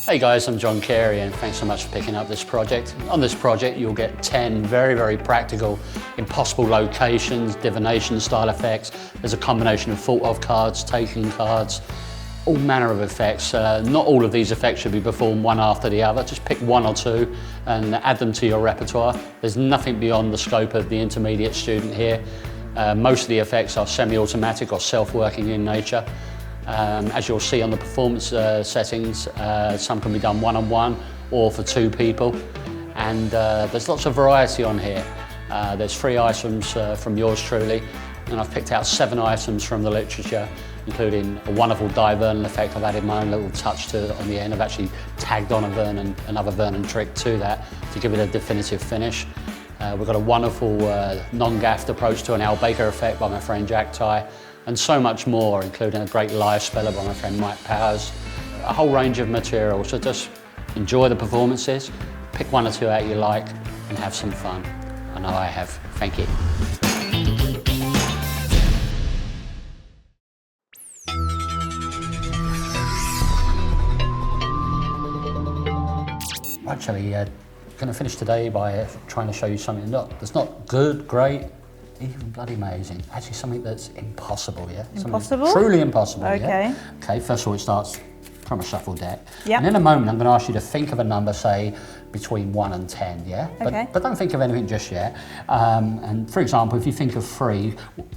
Hey guys, I'm John Carey and thanks so much for picking up this project. On this project you'll get 10 very practical, impossible locations, divination style effects. There's a combination of thought of cards, taking cards, all manner of effects. Not all of these effects should be performed one after the other. Just pick one or two and add them to your repertoire. There's nothing beyond the scope of the intermediate student here. Most of the effects are semi-automatic or self-working in nature. As you'll see on the performance settings, some can be done one-on-one or for two people. And there's lots of variety on here. There's 3 items from yours truly, and I've picked out 7 items from the literature, including a wonderful divernal effect. I've added my own little touch to it on the end. I've actually tagged on another Vernon trick to that to give it a definitive finish. We've got a wonderful non-gaffed approach to an Al Baker effect by my friend Jack Ty, and so much more, including a great live speller by my friend Mike Powers. A whole range of material, so just enjoy the performances, pick 1 or 2 out you like, and have some fun. I know I have. Thank you. Actually, going to finish today by trying to show you something that's not good, great, even bloody amazing. Actually, something that's impossible, yeah? Impossible? Something truly impossible, okay. Yeah? Okay, first of all, it starts from a shuffle deck. Yep. And in a moment, I'm going to ask you to think of a number, say, between 1 and 10, yeah? Okay. But don't think of anything just yet. And for example, if you think of 3,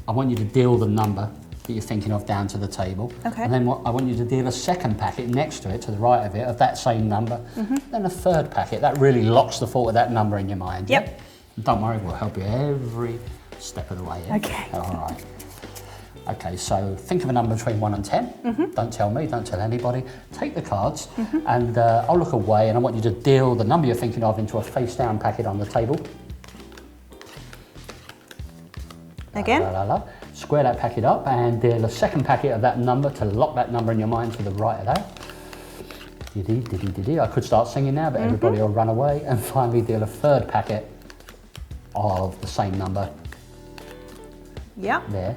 I want you to deal the number that you're thinking of down to the table. Okay. And then I want you to deal a second packet next to it, to the right of it, of that same number. Then a third packet. That really locks the thought of that number in your mind. Yep. Yeah? And don't worry, we'll help you every step of the way. Yeah? Okay. All right. Okay, so think of a number between 1 and 10. Don't tell me, don't tell anybody. Take the cards and I'll look away and I want you to deal the number you're thinking of into a face down packet on the table. Again? La, la, la, la. Square that packet up and deal a second packet of that number to lock that number in your mind to the right of that. Diddy, diddy, diddy. I could start singing now, but everybody will run away. And finally deal a third packet of the same number. Yeah. There.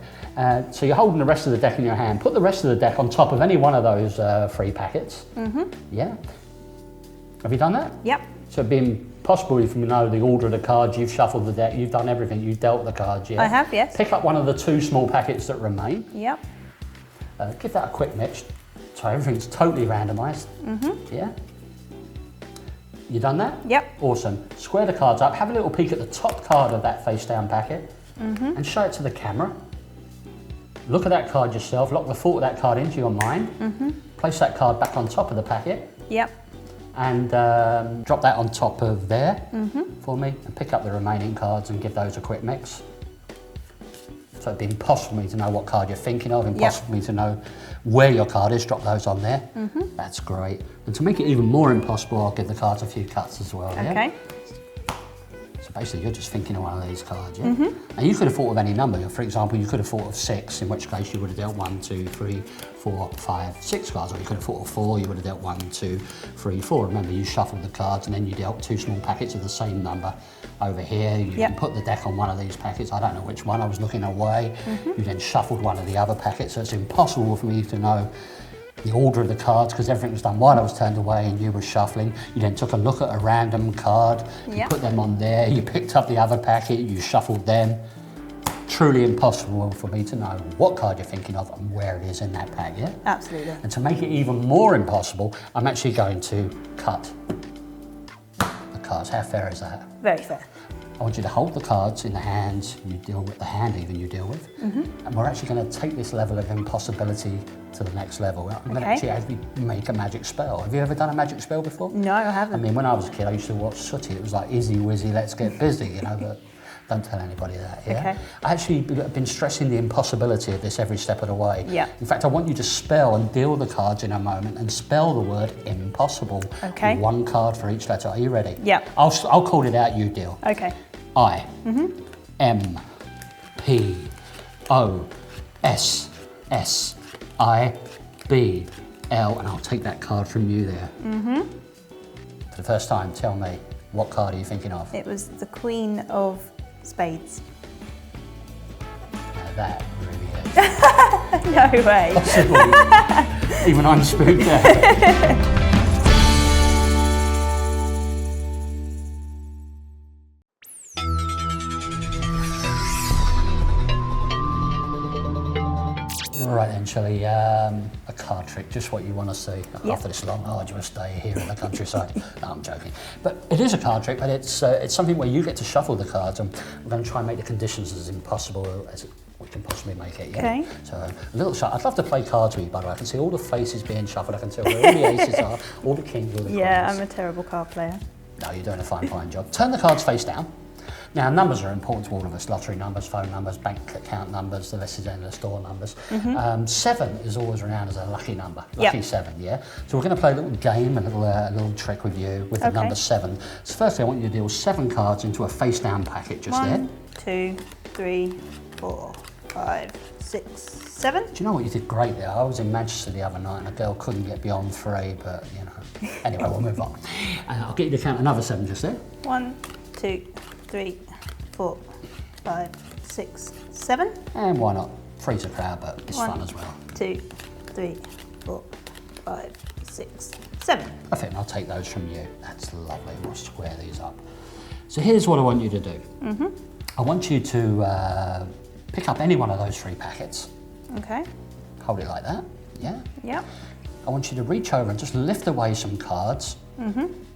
So you're holding the rest of the deck in your hand. Put the rest of the deck on top of any one of those 3 packets. Yeah. Have you done that? Yep. So it'd be impossible if you know the order of the cards, you've shuffled the deck, you've done everything, you've dealt the cards, yeah? I have, yes. Pick up one of the 2 small packets that remain. Yep. Give that a quick mix, so everything's totally randomised. Yeah? You done that? Yep. Awesome. Square the cards up, have a little peek at the top card of that face down packet and show it to the camera. Look at that card yourself, lock the thought of that card into your mind. Place that card back on top of the packet. Yep. And drop that on top of there for me and pick up the remaining cards and give those a quick mix. So it'd be impossible for me to know what card you're thinking of, impossible for me to know where your card is, drop those on there. That's great. And to make it even more impossible, I'll give the cards a few cuts as well. Okay. Yeah? So basically you're just thinking of one of these cards, yeah? And you could have thought of any number. For example, you could have thought of 6, in which case you would have dealt 1, 2, 3, 4, 5, 6 cards. Or you could have thought of 4, you would have dealt 1, 2, 3, 4. Remember, you shuffled the cards and then you dealt 2 small packets of the same number over here. You then put the deck on one of these packets. I don't know which one, I was looking away. You then shuffled one of the other packets, so it's impossible for me to know the order of the cards because everything was done while I was turned away and you were shuffling. You then took a look at a random card, you put them on there, you picked up the other packet, you shuffled them. Truly impossible for me to know what card you're thinking of and where it is in that pack, yeah? Absolutely. And to make it even more impossible, I'm actually going to cut the cards. How fair is that? Very fair. I want you to hold the cards in the hands you deal with, the hand even you deal with, and we're actually going to take this level of impossibility to the next level. I'm going to actually make a magic spell. Have you ever done a magic spell before? No, I haven't. I mean, when I was a kid, I used to watch Sooty. It was like, easy wizzy, let's get busy, you know, but don't tell anybody that, yeah? Okay. I actually have been stressing the impossibility of this every step of the way. Yeah. In fact, I want you to spell and deal the cards in a moment and spell the word impossible. Okay. 1 card for each letter. Are you ready? Yeah. I'll call it out, you deal. Okay. I, M, P, O, S, S, I, B, L, and I'll take that card from you there. For the first time, tell me, what card are you thinking of? It was the Queen of Spades. Now that really is. No way. Possibly. Even I'm spooked there. Right then, Shelley, a card trick, just what you want to see after this long, arduous day here in the countryside. No, I'm joking. But it is a card trick, but it's something where you get to shuffle the cards, and we're going to try and make the conditions as impossible as we can possibly make it. Yeah? Okay. So a little shot. I'd love to play cards with you, by the way. I can see all the faces being shuffled. I can tell where all the aces are, all the kings, all the Yeah, queens. I'm a terrible card player. No, you're doing a fine job. Turn the cards face down. Now, numbers are important to all of us. Lottery numbers, phone numbers, bank account numbers, the list is endless, store numbers. 7 is always renowned as a lucky number. Lucky 7, yeah? So we're going to play a little game, a little trick with you with the number 7. So firstly, I want you to deal 7 cards into a face-down packet just there. 1, 2, 3, 4, 5, 6, 7. Do you know what? You did great there. I was in Manchester the other night and a girl couldn't get beyond 3, but, you know. Anyway, we'll move on. I'll get you to count another 7 just there. 1, 2, 3, 4, 5, 6, 7. And why not? Freeze a crowd, but it's fun as well. 2, 3, 4, 5, 6, 7. Perfect, I'll take those from you. That's lovely. We'll square these up. So here's what I want you to do. I want you to pick up any one of those 3 packets. Okay. Hold it like that, yeah? Yep. I want you to reach over and just lift away some cards.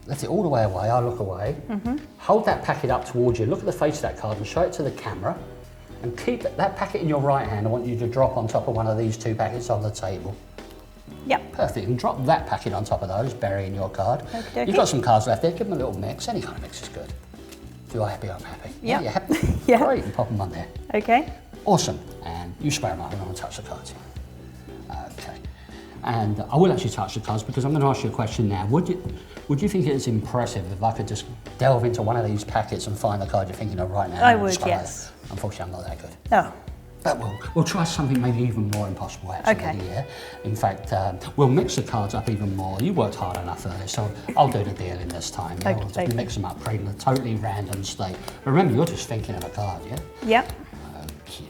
Lift it all the way away, I'll look away. Hold that packet up towards you, look at the face of that card and show it to the camera. And keep that packet in your right hand. I want you to drop on top of one of these 2 packets on the table. Yep. Perfect, and drop that packet on top of those, burying your card. Okey-dokey. You've got some cards left there, give them a little mix. Any kind of mix is good. If you're happy, I'm happy. Yep. You're happy? Yeah. Great, and pop them on there. Okay. Awesome, and you spare them up, I'm going to touch the cards. Okay, and I will actually touch the cards because I'm going to ask you a question now. Would you think it's impressive if I could just delve into one of these packets and find the card you're thinking of right now? I would, yes. Unfortunately, I'm not that good. Oh. But we'll try something maybe even more impossible, actually. Okay. Yeah. In fact, we'll mix the cards up even more. You worked hard enough for this, so I'll do the dealing this time. Yeah? We'll just mix them up, creating a totally random state. But remember, you're just thinking of a card, yeah? Yep. Okay.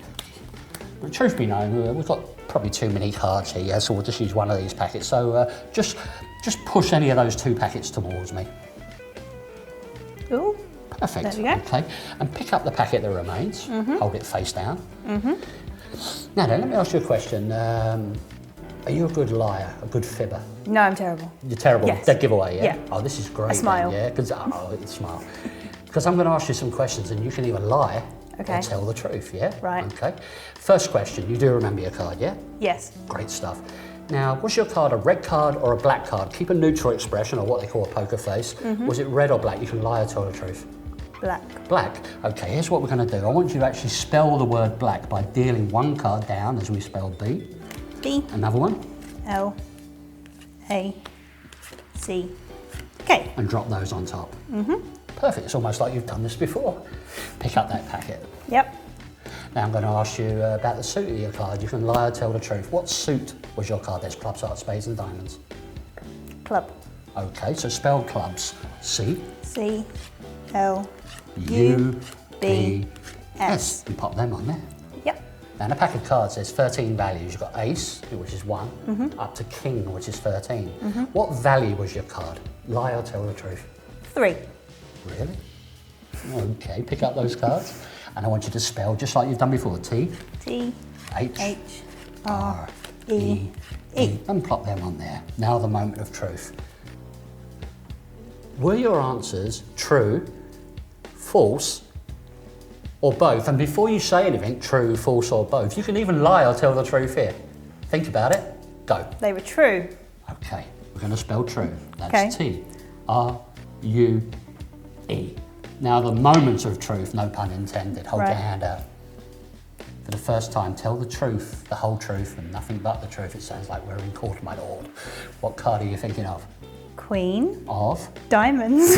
But truth be known, we've got probably too many cards here, yeah? So we'll just use one of these packets. So just push any of those 2 packets towards me. Ooh. Perfect. There we go. Okay, and pick up the packet that remains. Hold it face down. Now then, let me ask you a question. Are you a good liar, a good fibber? No, I'm terrible. You're terrible. Yes. Dead giveaway, yeah? Yeah. Oh, this is great. I smile. Then, yeah, because it's smile. Because I'm going to ask you some questions, and you can either lie or tell the truth. Yeah. Right. Okay. First question. You do remember your card, yeah? Yes. Great stuff. Now, was your card a red card or a black card? Keep a neutral expression, or what they call a poker face. Was it red or black? You can lie or tell the truth. Black. Black. Okay, here's what we're going to do. I want you to actually spell the word black by dealing one card down as we spell B. B. Another one. L. A. C. K. And drop those on top. Perfect. It's almost like you've done this before. Pick up that packet. Yep. Now I'm going to ask you about the suit of your card. You can lie or tell the truth. What suit was your card? There's clubs, hearts, spades and diamonds. Club. Okay, so spell clubs. C. C. L. U. B. S. And pop them on there. Yep. Now in a pack of cards there's 13 values. You've got ace, which is 1, up to king, which is 13. What value was your card? Lie or tell the truth? 3. Really? Okay, pick up those cards. And I want you to spell, just like you've done before, T, T. H, H. R, E. E. And plop them on there. Now the moment of truth. Were your answers true, false, or both? And before you say anything, true, false, or both, you can even lie or tell the truth here. Think about it. Go. They were true. Okay, we're going to spell true. That's Okay. T, R, U, E. Now the moment of truth, no pun intended. Hold your hand out. For the first time, tell the truth, the whole truth, and nothing but the truth. It sounds like we're in court, my lord. What card are you thinking of? Queen. Of? Diamonds.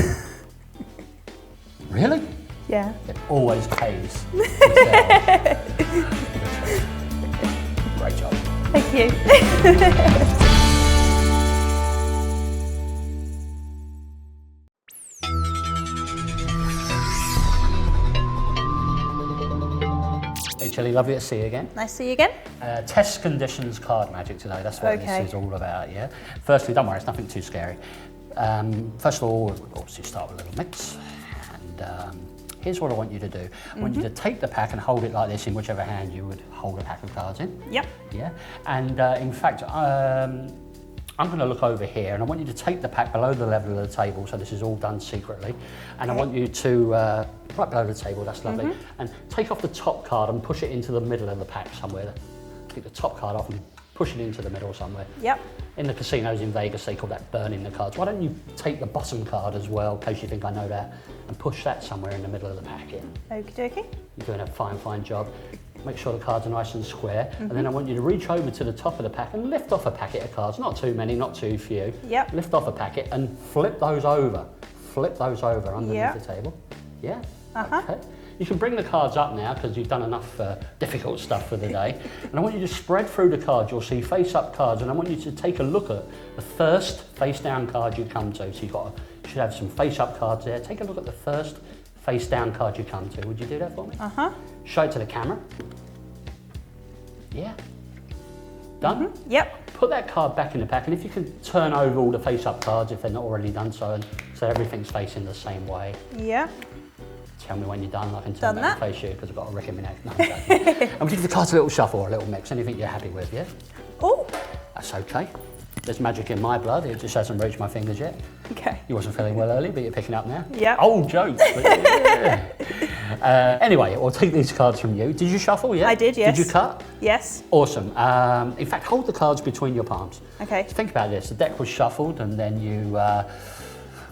Really? Yeah. It always pays to tell the truth. Great job. Thank you. Hey Chilly, lovely to see you again. Nice to see you again. Test conditions card magic today, that's what Okay. this is all about, yeah? Firstly, don't worry, it's nothing too scary. First of all, we'll obviously start with a little mix. And Here's what I want you to do. I want you to take the pack and hold it like this in whichever hand you would hold a pack of cards in. Yep. Yeah. And in fact, I'm going to look over here, and I want you to take the pack below the level of the table, so this is all done secretly. And I want you to, right below the table, that's lovely, and take off the top card and push it into the middle of the pack somewhere. Take the top card off and push it into the middle somewhere. Yep. In the casinos in Vegas, they call that burning the cards. Why don't you take the bottom card as well, in case you think I know that, and push that somewhere in the middle of the packet. Okie dokie. You're doing a fine job. Make sure the cards are nice and square, and then I want you to reach over to the top of the pack and lift off a packet of cards. Not too many, not too few. Yep. Lift off a packet and flip those over. Flip those over underneath the table. Yeah? Okay. You can bring the cards up now because you've done enough difficult stuff for the day. And I want you to spread through the cards. You'll see face-up cards, and I want you to take a look at the first face-down card you come to. So you should have some face-up cards there. Take a look at the first face-down card you come to. Would you do that for me? Show it to the camera. Yeah. Done? Yep. Put that card back in the pack, and if you can turn over all the face-up cards if they're not already done so, and so everything's facing the same way. Yeah. Tell me when you're done, I can turn Done back and face you because I've got a recommendation. No, I'm going to give the cards a little shuffle or a little mix. Anything you're happy with, yeah? Oh. That's okay. There's magic in my blood. It just hasn't reached my fingers yet. Okay. You wasn't feeling well early, but you're picking up now. Yeah. Old jokes. But yeah. Anyway, I'll take these cards from you. Did you shuffle? Yeah. I did. Yes. Did you cut? Yes. Awesome. In fact, hold the cards between your palms. Okay. So think about this. The deck was shuffled, and then you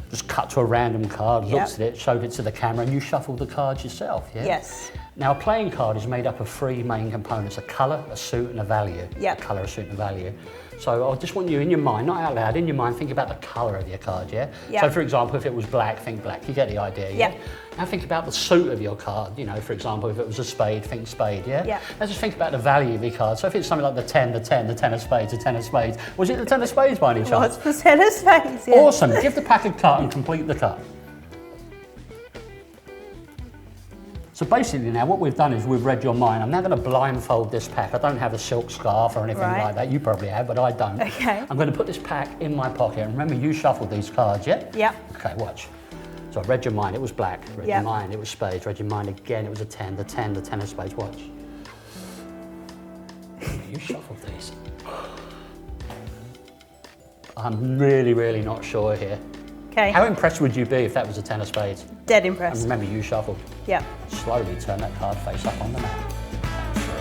just cut to a random card, looked at it, showed it to the camera, and you shuffled the cards yourself, yeah? Yes. Now, a playing card is made up of three main components: a colour, a suit, and a value. Yeah. A colour, a suit, and a value. So I just want you, in your mind, not out loud, in your mind, think about the colour of your card, yeah? Yeah. So, for example, if it was black, think black. You get the idea, yeah? Now think about the suit of your card. You know, for example, if it was a spade, think spade, yeah? Yeah. Now just think about the value of your card. So if it's something like the 10, the 10, the 10 of spades, the 10 of spades. Was it the 10 of spades by any chance? What's the 10 of spades? Yeah. Awesome. Give the pack a cut and complete the cut. So basically now what we've done is we've read your mind. I'm now going to blindfold this pack. I don't have a silk scarf or anything like that. You probably have, but I don't. Okay. I'm going to put this pack in my pocket. And remember, you shuffled these cards, yeah? Yeah. Okay, watch. So I read your mind, it was black. Read your mind, it was spades. Read your mind again, it was a 10, the 10, the 10 of spades. Watch. You shuffled these. I'm really not sure here. Okay. How impressed would you be if that was a 10 of spades? Dead And impressed. remember, you shuffled. Yeah. Slowly turn that card face up on the mat.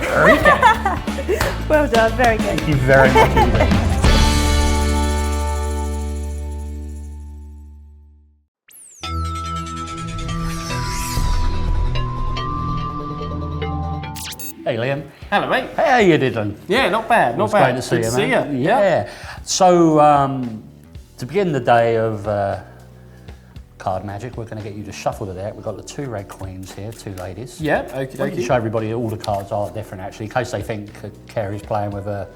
Very good. Well done. Very good. Thank you very much indeed. Hey Liam. Hello, mate. Hey, how you doing? Yeah, not bad, not It's bad. great to see Good you, to see man. you. Yeah. So, to begin the day of card magic, we're going to get you to shuffle the deck. We've got the two red queens here, two ladies. Yeah, okie We can dokie. show everybody all the cards are different, actually, in case they think Carey's playing with They're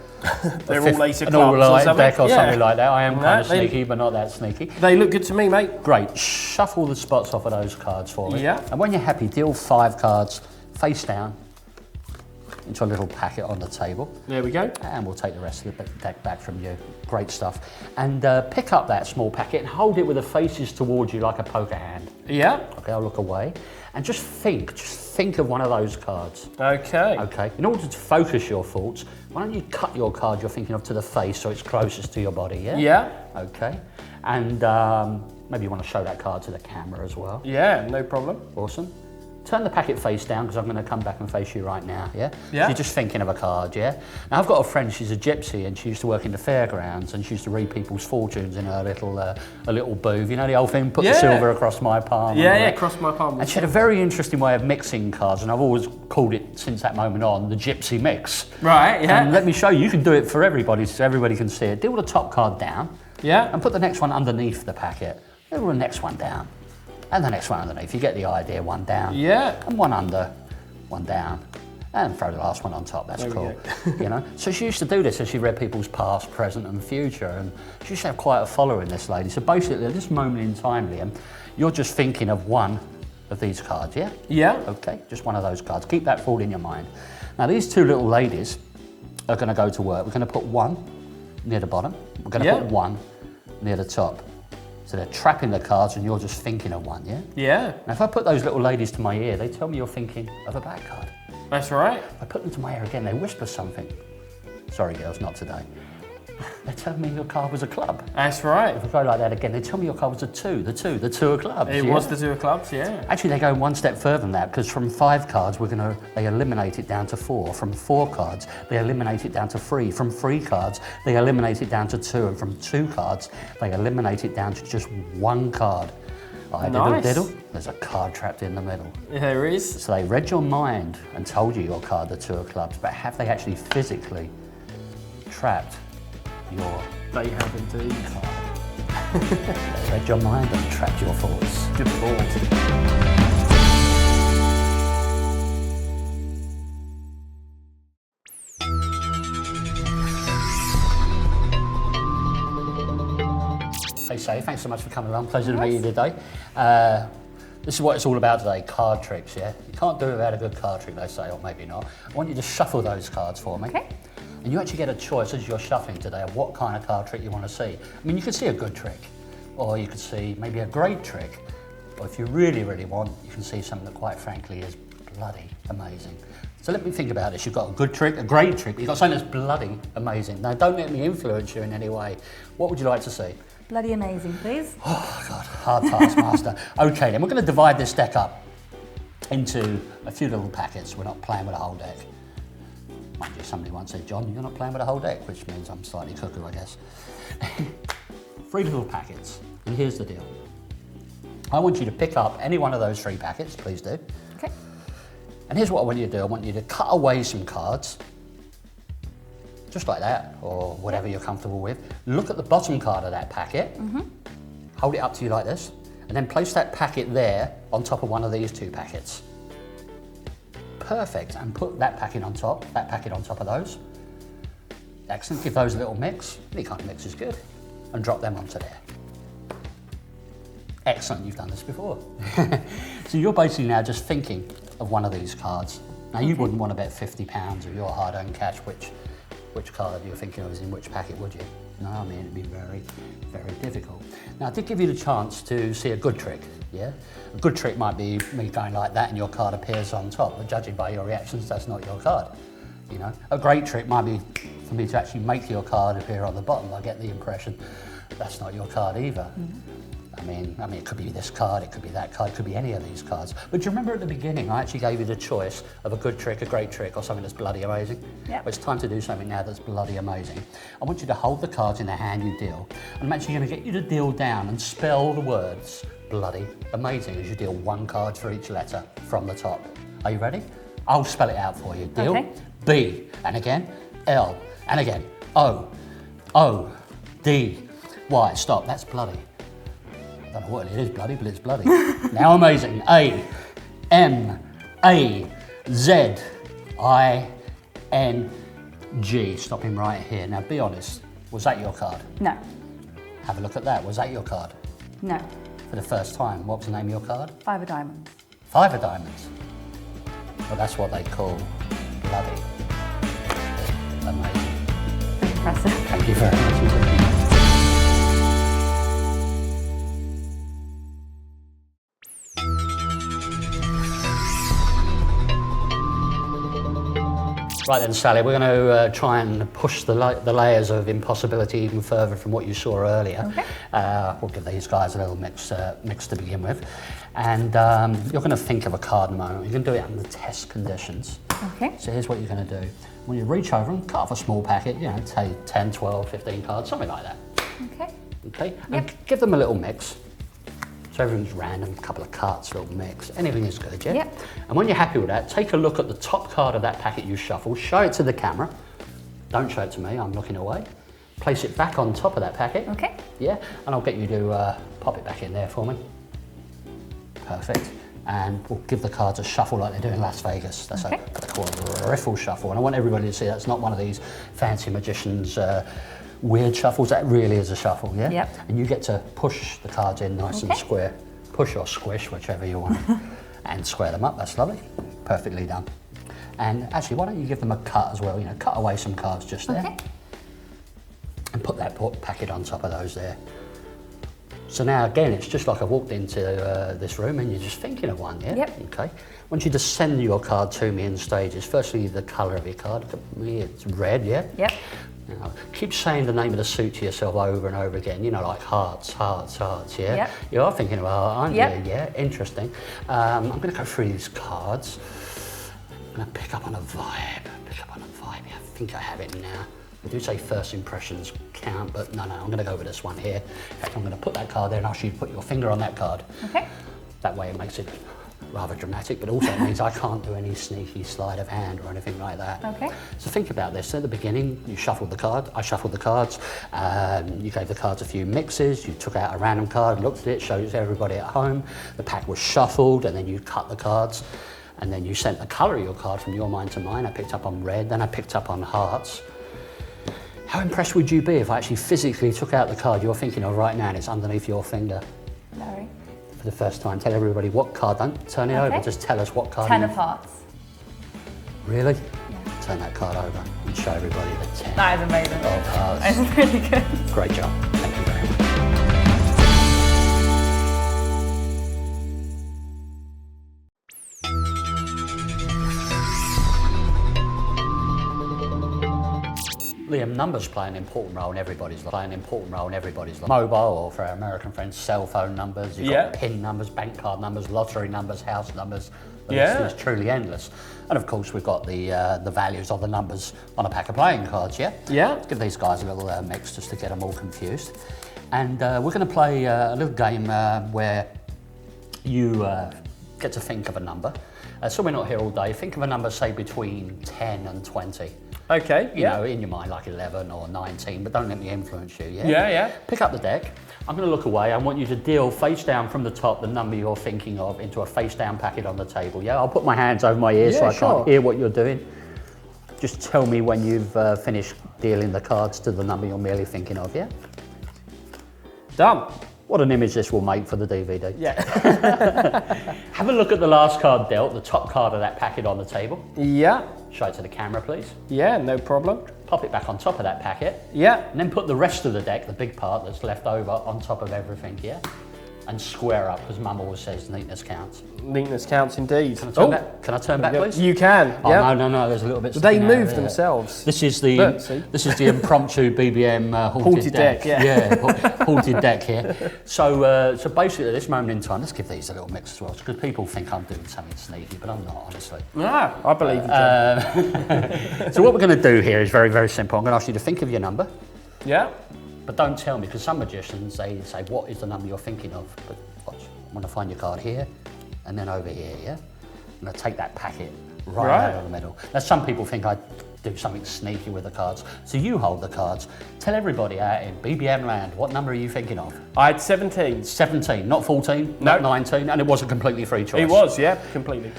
all ace of an clubs or all-light something. deck or Yeah. something like that. I am No, kind of they- sneaky, but not that sneaky. They look good to me, mate. Great. Shuffle the spots off of those cards for me. Yeah. And when you're happy, deal 5 cards face down into a little packet on the table. There we go. And we'll take the rest of the deck back from you. Great stuff. And pick up that small packet and hold it with the faces towards you like a poker hand. Yeah. Okay, I'll look away. And just think of one of those cards. Okay. Okay, in order to focus your thoughts, why don't you cut your card you're thinking of to the face so it's closest to your body, yeah? Yeah. Okay, and maybe you want to show that card to the camera as well. Yeah, no problem. Awesome. Turn the packet face down because I'm going to come back and face you right now, yeah? Yeah. So you're just thinking of a card, yeah? Now I've got a friend, she's a gypsy and she used to work in the fairgrounds and she used to read people's fortunes in her little booth. You know the old thing, put the Yeah. silver across my palm. Yeah, and all yeah, that. cross my palm. And she had a very interesting way of mixing cards, and I've always called it, since that moment on, the gypsy mix. Right, yeah. And let me show you, you can do it for everybody so everybody can see it. Deal the top card down, Yeah. and put the next one underneath the packet. Deal the next one down, and the next one underneath. You get the idea, one down, Yeah. and one under, one down, and throw the last one on top, that's There we cool. You know, so she used to do this as she read people's past, present and future, and she used to have quite a following, this lady. So basically at this moment in time, Liam, you're just thinking of one of these cards, yeah? Yeah. Okay, just one of those cards. Keep that thought in your mind. Now these two little ladies are going to go to work. We're going to put one near the bottom. We're going to Yeah. put one near the top. So they're trapping the cards and you're just thinking of one, yeah? Yeah, Now if I put those little ladies to my ear, they tell me you're thinking of a back card. that's right. If I put them to my ear again, they whisper something. Sorry girls, not today. They tell me your card was a club. That's right. If I go like that again, they tell me your card was a two, the two of clubs. It yeah? was the 2 of clubs, yeah. Actually, they go one step further than that, because from 5 cards, they eliminate it down to 4. From 4 cards, they eliminate it down to 3. From 3 cards, they eliminate it down to 2. And from 2 cards, they eliminate it down to just 1 card. Nice. Diddle, there's a card trapped in the middle. There is. So they read your mind and told you your card, the 2 of clubs, but have they actually physically trapped your They have indeed. card? They read your mind and trapped your thoughts. Good thought. Hey, Say, thanks so much for coming along. Pleasure to meet you today. This is what it's all about today, card tricks, yeah? You can't do it without a good card trick, they say, or maybe not. I want you to shuffle those cards for me. Okay. And you actually get a choice as you're shuffling today of what kind of card trick you want to see. I mean, you could see a good trick, or you could see maybe a great trick, or if you really, really want, you can see something that quite frankly is bloody amazing. So let me think about this. You've got a good trick, a great trick, but you've got something that's bloody amazing. Now, don't let me influence you in any way. What would you like to see? Bloody amazing, please. Oh God, hard task, master. Okay, then we're going to divide this deck up into a few little packets. We're not playing with a whole deck. Mind you, somebody once said, John, you're not playing with a whole deck, which means I'm slightly cuckoo, I guess. 3 little packets, and here's the deal. I want you to pick up any one of those 3 packets, please do. Okay. And here's what I want you to do. I want you to cut away some cards, just like that, or whatever you're comfortable with. Look at the bottom card of that packet, hold it up to you like this, and then place that packet there on top of one of these 2 packets. Perfect, and put that packet on top of those. Excellent, give those a little mix. Any kind of mix is good. And drop them onto there. Excellent, you've done this before. So you're basically now just thinking of one of these cards. Now you wouldn't want to bet £50 of your hard-earned cash which card you're thinking of is in which packet, would you? No, I mean, it'd be very, very difficult. Now, I did give you the chance to see a good trick, yeah? A good trick might be me going like that and your card appears on top, but judging by your reactions, that's not your card, you know? A great trick might be for me to actually make your card appear on the bottom. I get the impression that's not your card either. I mean, it could be this card, it could be that card, it could be any of these cards. But do you remember at the beginning, I actually gave you the choice of a good trick, a great trick, or something that's bloody amazing? Yep. Well, it's time to do something now that's bloody amazing. I want you to hold the cards in the hand you deal, and I'm actually going to get you to deal down and spell the words bloody amazing as you deal 1 card for each letter from the top. Are you ready? I'll spell it out for you. Deal. Okay. B, and again, L, and again, O, O, D, Y. Stop, that's bloody. I don't know what it is, bloody, but it's bloody. Now amazing. A, M, A, Z, I, N, G. Stop him right here. Now be honest, was that your card? No. Have a look at that. Was that your card? No. For the first time, what was the name of your card? 5 of diamonds. 5 of diamonds. Well, that's what they call bloody amazing. Impressive. Thank you very much. Right then, Sally, we're going to try and push the layers of impossibility even further from what you saw earlier. Okay. We'll give these guys a little mix to begin with. And you're going to think of a card in a moment. You're going to do it under test conditions. Okay. So here's what you're going to do. When you reach over and cut off a small packet, you know, say 10, 12, 15 cards, something like that. Okay. Okay? Yep. And give them a little mix. So everything's random, a couple of cards, little mix, anything is good, yeah? Yep. And when you're happy with that, take a look at the top card of that packet you shuffle, show it to the camera. Don't show it to me, I'm looking away. Place it back on top of that packet. Okay. Yeah, and I'll get you to pop it back in there for me. Perfect. And we'll give the cards a shuffle like they do in Las Vegas. That's Okay. what they call a riffle shuffle. And I want everybody to see that's not one of these fancy magicians' weird shuffles. That really is a shuffle, yeah? Yep. And you get to push the cards in nice and Okay. square. Push or squish, whichever you want. And square them up, that's lovely. Perfectly done. And actually, why don't you give them a cut as well? You know, cut away some cards just there. Okay. And put that packet on top of those there. So now again, it's just like I walked into this room and you're just thinking of one, yeah? Yep. Okay. Once you just send your card to me in stages, firstly the colour of your card, look at me, it's red, yeah? Yep. Now, keep saying the name of the suit to yourself over and over again, you know, like hearts, hearts, hearts, yeah? Yep. You are thinking of heart, aren't Yep. you? Yeah, interesting. I'm going to go through these cards. I'm going to pick up on a vibe, yeah, I think I have it now. I do say first impressions count, but no, I'm going to go with this one here. In fact, I'm going to put that card there and ask you to put your finger on that card. Okay. That way it makes it rather dramatic, but also it means I can't do any sneaky sleight of hand or anything like that. Okay. So think about this. At the beginning, you shuffled the card, I shuffled the cards, you gave the cards a few mixes, you took out a random card, looked at it, showed it to everybody at home, the pack was shuffled, and then you cut the cards, and then you sent the colour of your card from your mind to mine. I picked up on red, then I picked up on hearts. How impressed would you be if I actually physically took out the card you're thinking of right now and it's underneath your finger? Very. For the first time, tell everybody what card, don't turn it Okay. over, just tell us what card. 10 of hearts. Really? Yeah. Turn that card over and show everybody the 10 That is amazing. of hearts. That is really good. Great job, thank you very much. Liam, numbers play an important role in everybody's life. Mobile, or for our American friends, cell phone numbers. You've got PIN numbers, bank card numbers, lottery numbers, house numbers. The list is truly endless. And of course, we've got the values of the numbers on a pack of playing cards, yeah? Yeah. Let's give these guys a little mix just to get them all confused. And we're going to play a little game where you get to think of a number. So we're not here all day. Think of a number, say, between 10 and 20. Okay. You know, in your mind, like 11 or 19, but don't let me influence you, yeah? Yeah. Pick up the deck. I'm going to look away. I want you to deal face down from the top the number you're thinking of into a face down packet on the table, yeah? I'll put my hands over my ears so I can't hear what you're doing. Just tell me when you've finished dealing the cards to the number you're merely thinking of, yeah? Done. What an image this will make for the DVD. Yeah. Have a look at the last card dealt, the top card of that packet on the table. Yeah. Show it to the camera, please. Yeah, no problem. Pop it back on top of that packet. Yeah. And then put the rest of the deck, the big part that's left over, on top of everything, yeah? And square up, because Mum always says neatness counts. Neatness counts indeed. Can I turn back, please? You can. Oh, yeah. no, there's a little bit. They sticking out move there. themselves. This is the impromptu BBM haunted deck. Haunted deck here. So basically, at this moment in time, let's give these a little mix as well, because people think I'm doing something sneaky, but I'm not, honestly. Ah, I believe you, John. So what we're going to do here is very, very simple. I'm going to ask you to think of your number. Yeah. But don't tell me, because some magicians, they say, what is the number you're thinking of? But watch, I'm going to find your card here, and then over here, yeah? I'm going to take that packet right out of the middle. Now, some people think I do something sneaky with the cards. So you hold the cards. Tell everybody out in BBM land, what number are you thinking of? I had 17. 17, not 14, not 19, and it was a completely free choice. It was, yeah, completely.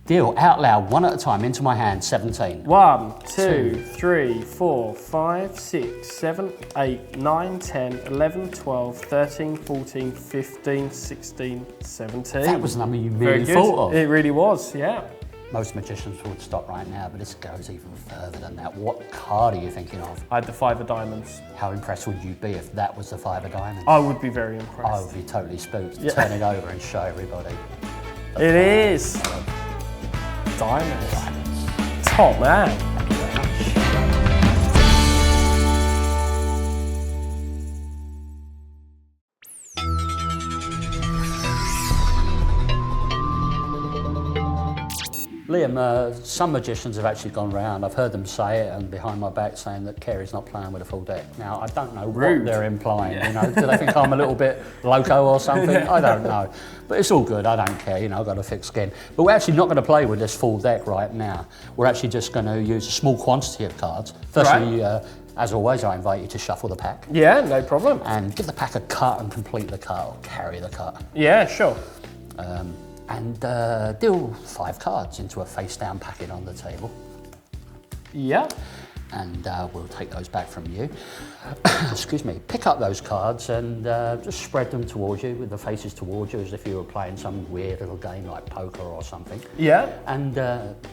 Deal out loud, one at a time, into my hand, 17. 1, 2, 3, 4, 5, 6, 7, 8, 9, 10, 11, 12, 13, 14, 15, 16, 17. That was the number you Very merely good. thought of. It really was, yeah. Most magicians would stop right now, but this goes even further than that. What card are you thinking of? I had the 5 of diamonds. How impressed would you be if that was the 5 of diamonds? I would be very I impressed. would be totally spooked. Yeah. Turn it over and show everybody. It is. Diamonds. Top man. Thank you very much. Liam, some magicians have actually gone round. I've heard them say it and behind my back saying that Carey's not playing with a full deck. Now, I don't know what they're implying, you know. Do they think I'm a little bit loco or something? I don't know. But it's all good, I don't care, you know, I've got a thick skin. But we're actually not going to play with this full deck right now. We're actually just going to use a small quantity of cards. Firstly, as always, I invite you to shuffle the pack. Yeah, no problem. And give the pack a cut and complete the cut, or carry the cut. Yeah, sure. And deal 5 cards into a face down packet on the table. Yeah. and we'll take those back from you. Excuse me. Pick up those cards and just spread them towards you with the faces towards you as if you were playing some weird little game like poker or something. Yeah. And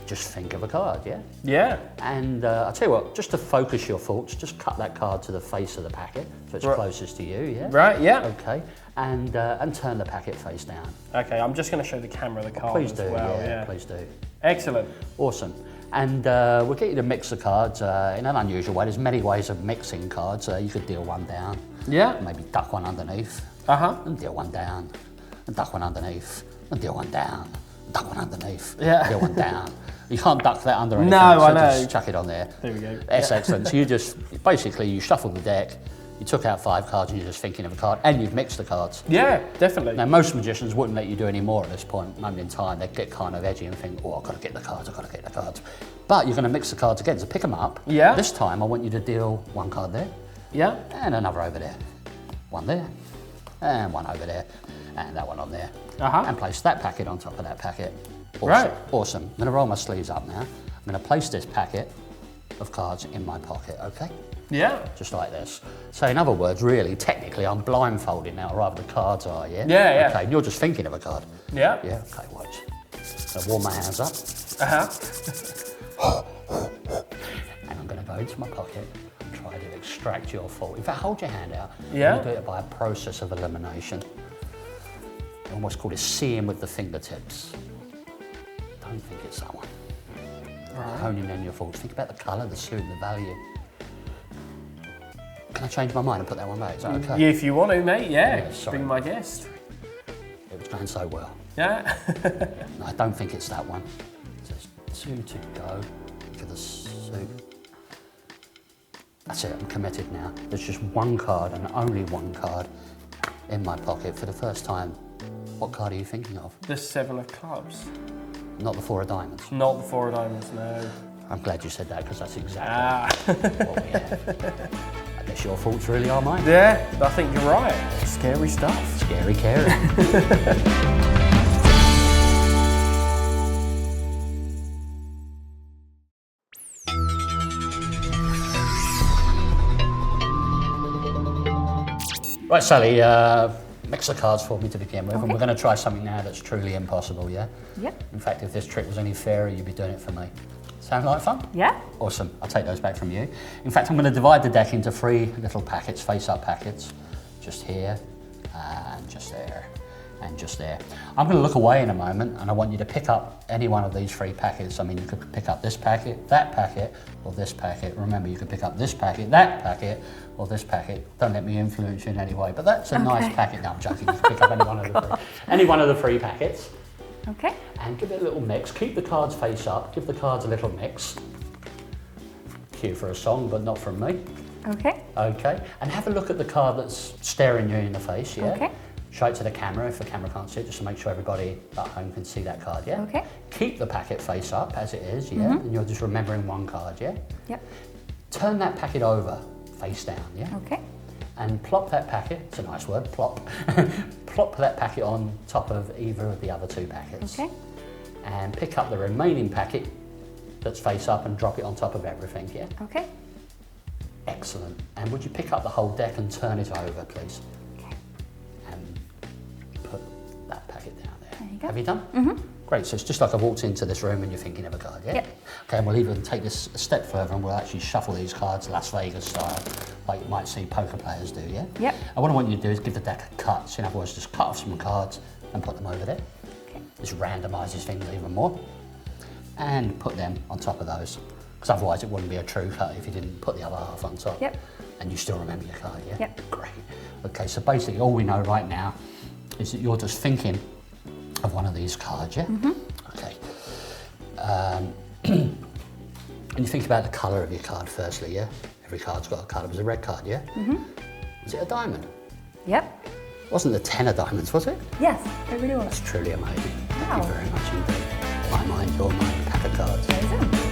just think of a card, yeah? Yeah. And I'll tell you what, just to focus your thoughts, just cut that card to the face of the packet so it's closest to you, yeah? Right, yeah. Okay. And turn the packet face down. Okay, I'm just going to show the camera the card Please as do, well. yeah, please do. Excellent. Awesome. And we'll get you to mix the cards in an unusual way. There's many ways of mixing cards. You could deal one down. Yeah. Maybe duck one underneath. Uh-huh. And deal one down. And duck one underneath. And deal one down. And duck one underneath. Yeah. Deal one down. You can't duck that under anything. No, so I know. Just chuck it on there. There we go. That's excellent. So you just, basically, you shuffle the deck. You took out 5 cards and you're just thinking of a card, and you've mixed the cards. Yeah, definitely. Now, most magicians wouldn't let you do any more at this point, moment in time. They'd get kind of edgy and think, oh, I've got to get the cards, I've got to get the cards. But you're going to mix the cards again, so pick them up. Yeah. This time, I want you to deal 1 card there. Yeah. And another over there. 1 there. And 1 over there. And that one on there. Uh-huh. And place that packet on top of that packet. Awesome. Right. Awesome. I'm going to roll my sleeves up now. I'm going to place this packet of cards in my pocket, okay? Yeah. Just like this. So in other words, really, technically, I'm blindfolded now, rather the cards are, yeah? Yeah, yeah. Okay, you're just thinking of a card. Yeah. Yeah, okay, watch. So warm my hands up, Uh-huh. and I'm going to go into my pocket and try to extract your thought. In fact, hold your hand out. Yeah. I'm going to do it by a process of elimination. I almost call it seeing with the fingertips. Don't think it's that one. Right. Honing in your thoughts. Think about the colour, the suit, the value. Can I change my mind and put that one back? Is that okay? Yeah, if you want to, mate, yeah. Sorry. Be my guest. It was going so well. Yeah. No, I don't think it's that one. So there's 2 to go for the suit. That's it, I'm committed now. There's just 1 card and only 1 card in my pocket for the first time. What card are you thinking of? The 7 of clubs. Not the 4 of diamonds. Not the 4 of diamonds, no. I'm glad you said that because that's exactly what we have. I guess your thoughts really are mine. Yeah, I think you're right. Scary stuff. Scary Carey. Right, Sally, mix the cards for me to begin with, and we're going to try something now that's truly impossible, yeah? Yep. In fact, if this trick was any fairer, you'd be doing it for me. Sound like fun? Yeah. Awesome, I'll take those back from you. In fact, I'm going to divide the deck into 3 little packets, face-up packets. Just here, and just there, and just there. I'm going to look away in a moment, and I want you to pick up any one of these 3 packets. I mean, you could pick up this packet, or this packet. Remember, you could pick up this packet, that packet, or this packet. Don't let me influence you in any way, but that's a nice packet. No, I'm joking. You can pick up any one of the 3 packets. Okay. And give it a little mix. Keep the cards face up. Give the cards a little mix. Cue for a song, but not from me. Okay. Okay. And have a look at the card that's staring you in the face, yeah? Okay. Show it to the camera if the camera can't see it, just to make sure everybody at home can see that card, yeah? Okay. Keep the packet face up as it is, yeah? And you're just remembering 1 card, yeah? Yep. Turn that packet over, face down, yeah? Okay. And plop that packet, it's a nice word, plop. Plop that packet on top of either of the other 2 packets. Okay. And pick up the remaining packet that's face up and drop it on top of everything, yeah? Okay. Excellent. And would you pick up the whole deck and turn it over, please? Okay. And put that packet down there. There you go. Have you done? Great, so it's just like I walked into this room and you're thinking of a card, yeah? Yep. Okay, and we'll even take this a step further and we'll actually shuffle these cards Las Vegas style, like you might see poker players do, yeah? Yep. And what I want you to do is give the deck a cut. So in other words, just cut off some cards and put them over there. Okay. This randomises things even more. And put them on top of those. Because otherwise it wouldn't be a true cut if you didn't put the other half on top. Yep. And you still remember your card, yeah? Yep. Great. Okay, so basically all we know right now is that you're just thinking of one of these cards, yeah? Okay. And you think about the colour of your card firstly, yeah? Every card's got a colour. It was a red card, yeah? Was it a diamond? Yep. Wasn't the 10 of diamonds, was it? Yes, it really was. That's truly amazing. Wow. Thank you very much indeed. My mind, your mind, pack of cards. Amazing.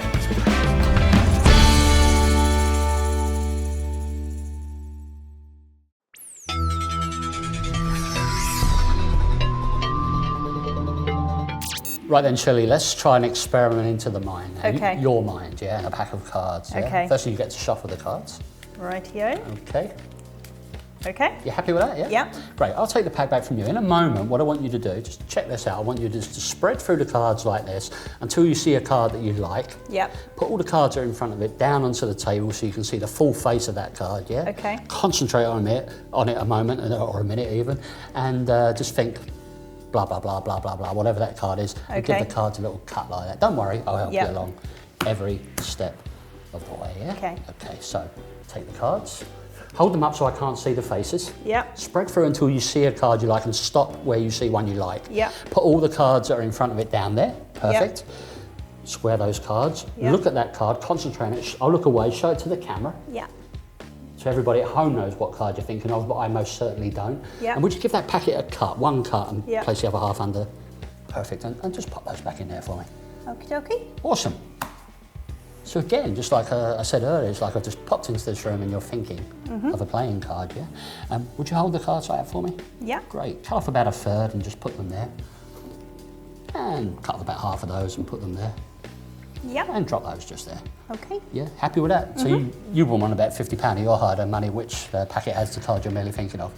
Right then, Shirley, let's try an experiment into the mind now. Okay. Your mind, yeah, and a pack of cards. Yeah? Okay. Firstly, you get to shuffle the cards. Rightio. Okay. Okay. You happy with that, yeah? Yeah. Great, I'll take the pack back from you. In a moment, what I want you to do, just check this out, I want you just to spread through the cards like this until you see a card that you like. Yep. Put all the cards that are in front of it down onto the table so you can see the full face of that card, yeah? Okay. Concentrate on it a moment, or a minute even, and just think, blah, blah, blah, blah, blah, blah, whatever that card is, and give Okay. the cards a little cut like that. Don't worry, I'll help Yep. you along every step of the way, yeah? Okay. Okay, so take the cards, hold them up so I can't see the faces. Yep. Spread through until you see a card you like and stop where you see one you like. Yep. Put all the cards that are in front of it down there. Perfect. Square those cards. Yep. Look at that card, concentrate on it. I'll look away, show it to the camera. Yeah. So everybody at home knows what card you're thinking of, but I most certainly don't. Yep. And would you give that packet a cut, one cut, and Yep. place the other half under? Perfect. And just pop those back in there for me. Okie dokie. Awesome. So again, just like I said earlier, it's like I've just popped into this room and you're thinking of a playing card, yeah? Would you hold the cards like that for me? Yeah. Great. Cut off about a third and just put them there. And cut off about half of those and put them there. Yep. And drop those just there. Okay. Yeah, happy with that? So you won about £50 of your hard-earned money. Which packet has the card you're merely thinking of?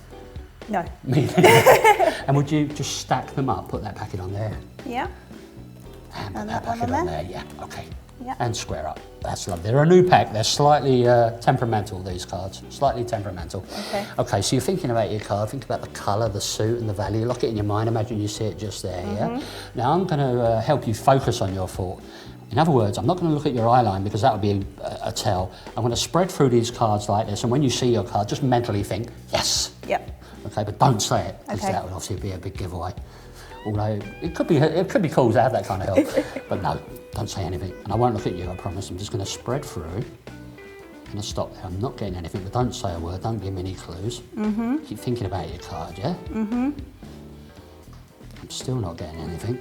No. Me. And would you just stack them up, put that packet on there, Yeah. and put And that that one packet on on there? there? Yeah, okay. Yeah. And square up. That's lovely. They're a new pack. They're slightly temperamental, these cards. Slightly temperamental. Okay. Okay, so you're thinking about your card. Think about the colour, the suit and the value. Lock it in your mind. Imagine you see it just there, yeah? Now I'm going to help you focus on your thought. In other words, I'm not going to look at your eye line because that would be a tell. I'm going to spread through these cards like this, and when you see your card, just mentally think, yes. Yep. Okay, but don't say it, because Okay. that would obviously be a big giveaway. Although it could be cool to have that kind of help, but no, don't say anything. And I won't look at you, I promise. I'm just going to spread through. I'm going to stop there. I'm not getting anything, but don't say a word. Don't give me any clues. Keep thinking about your card, yeah? I'm still not getting anything.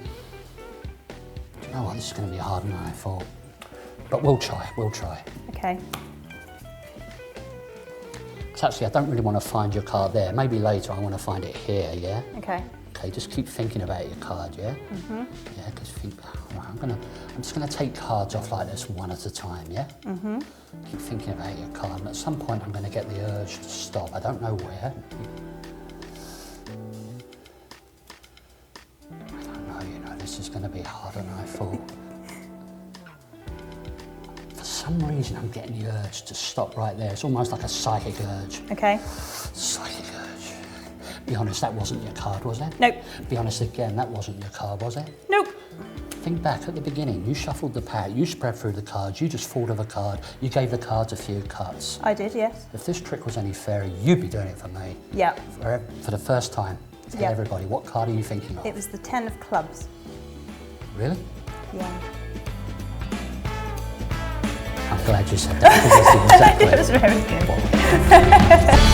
Do you know what? This is going to be harder than I thought. But we'll try. We'll try. Okay. So actually, I don't really want to find your card there. Maybe later I want to find it here, yeah? Okay. Okay, just keep thinking about your card, yeah? Yeah, because think, right, I'm just gonna take cards off like this one at a time, yeah? Keep thinking about your card, and at some point I'm gonna get the urge to stop. I don't know where. I don't know, you know, this is gonna be harder than I thought. For some reason I'm getting the urge to stop right there. It's almost like a psychic urge. Okay. Psychic urge. Be honest, that wasn't your card, was it? Nope. Be honest again, that wasn't your card, was it? Nope. Think back at the beginning, you shuffled the pack, you spread through the cards, you just thought of a card, you gave the cards a few cuts. I did, yes. If this trick was any fairer, you'd be doing it for me. Yeah. For the first time. Tell Yeah. everybody, what card are you thinking of? It was the 10 of clubs. Really? Yeah. I'm glad you said that, because It that's was exactly very good.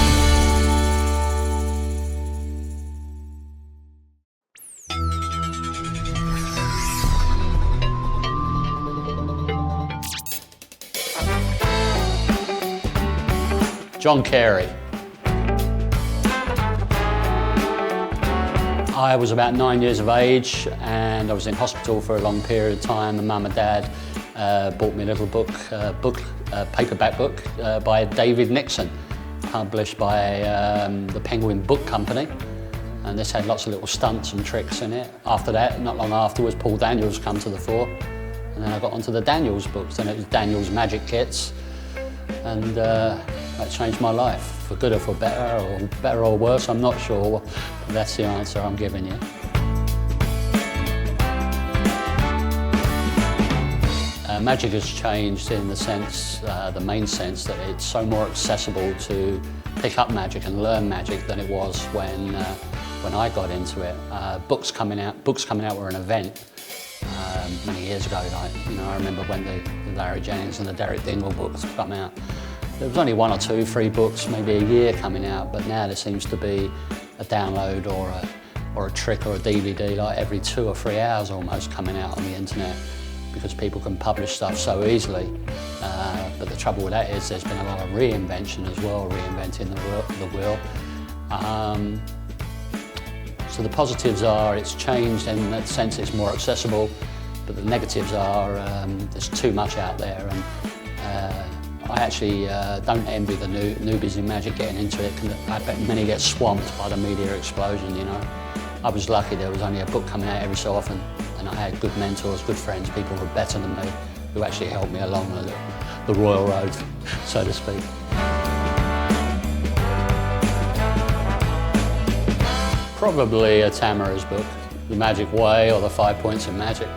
John Carey. I was about 9 years of age and I was in hospital for a long period of time, and Mum and Dad bought me a little paperback book by David Nixon, published by the Penguin Book Company. And this had lots of little stunts and tricks in it. After that, not long afterwards, Paul Daniels come to the fore. And then I got onto the Daniels books, and it was Daniels Magic Kits. And that changed my life, for good or for better or worse, I'm not sure. But that's the answer I'm giving you. Magic has changed in the sense, the main sense, that it's so more accessible to pick up magic and learn magic than it was when I got into it. Books coming out were an event many years ago. Like, you know, I remember when the Larry Jennings and the Derek Dingle books come out. There was only 1 or 2, 3 books, maybe a year coming out, but now there seems to be a download or a trick or a DVD like every 2 or 3 hours almost coming out on the internet, because people can publish stuff so easily. But the trouble with that is there's been a lot of reinvention as well, reinventing the wheel. So the positives are it's changed in that sense it's more accessible, but the negatives are there's too much out there, and I actually don't envy the newbies in magic getting into it. I bet many get swamped by the media explosion, you know. I was lucky there was only a book coming out every so often, and I had good mentors, good friends, people who were better than me, who actually helped me along the royal road, so to speak. Probably a Tamara's book, The Magic Way or The 5 Points of Magic.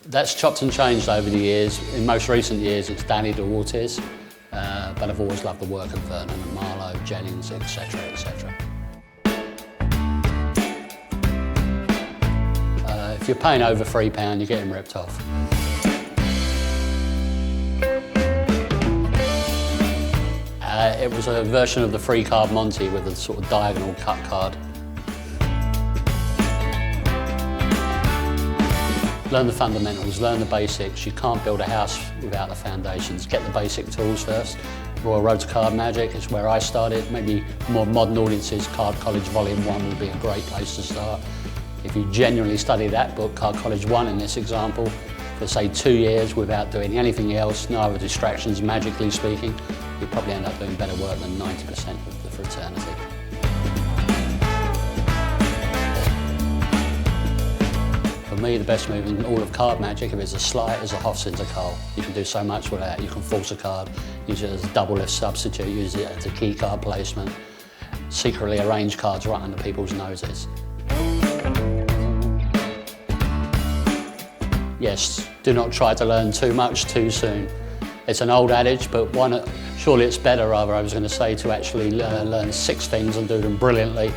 That's chopped and changed over the years. In most recent years it's Danny DeWaltis, but I've always loved the work of Vernon and Marlowe, Jennings, etc, etc. If you're paying over £3, you're getting ripped off. It was a version of the free card Monty with a sort of diagonal cut card. Learn the fundamentals, learn the basics. You can't build a house without the foundations. Get the basic tools first. Royal Road to Card Magic is where I started. Maybe more modern audiences, Card College Volume 1 would be a great place to start. If you genuinely study that book, Card College 1 in this example, for say 2 years without doing anything else, no other distractions, magically speaking, you'll probably end up doing better work than 90% of the fraternity. For me, the best move in all of card magic, if it's a sleight, is a Hofzinterkarl. You can do so much with that. You can force a card, use it as a double lift substitute, use it as a key card placement, secretly arrange cards right under people's noses. Yes, do not try to learn too much too soon. It's an old adage, but surely it's better, I was going to say, to actually learn 6 things and do them brilliantly,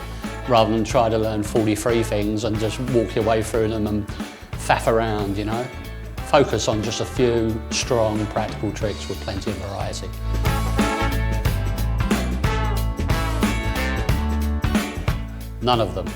rather than try to learn 43 things and just walk your way through them and faff around, you know. Focus on just a few strong, practical tricks with plenty of variety. None of them.